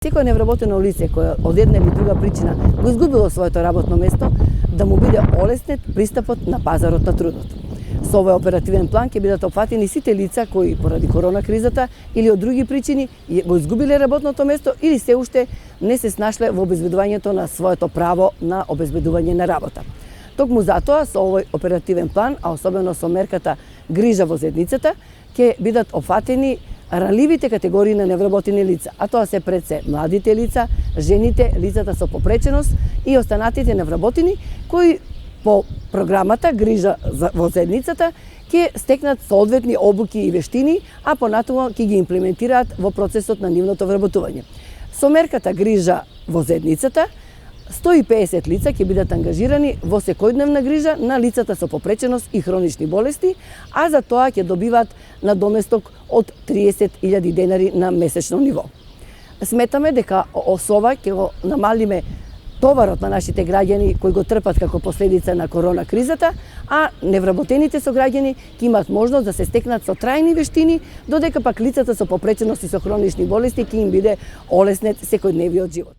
Секој невработено лице кое од една или друга причина го изгубило своето работно место, да му биде олеснет пристапот на пазарот на трудот. Со овој оперативен план ќе бидат опфатени сите лица кои поради корона кризата или од други причини го изгубиле работното место или се уште не се снашле во обезбедувањето на своето право на обезбедување на работа. Токму затоа со овој оперативен план, а особено со мерката грижа во заедницата, ќе бидат опфатени ранливите категории на невработени лица, а тоа се пред се младите лица, жените, лицата со попреченост и останатите невработени кои по програмата грижа во заедницата ќе стекнат соодветни обуки и вештини, а понатаму ќе ги имплементираат во процесот на нивното вработување. Со мерката грижа во заедницата 150 лица ќе бидат ангажирани во секојдневна грижа на лицата со попреченост и хронични болести, а за тоа ќе добиваат надоместок од 30.000 денари на месечно ниво. Сметаме дека со ова ќе го намалиме товарот на нашите граѓани кои го трпат како последица на корона кризата, а невработените сограѓани ќе имаат можност да се стекнат со трајни вештини, додека пак лицата со попреченост и со хронични болести ќе им биде олеснет секојдневниот живот.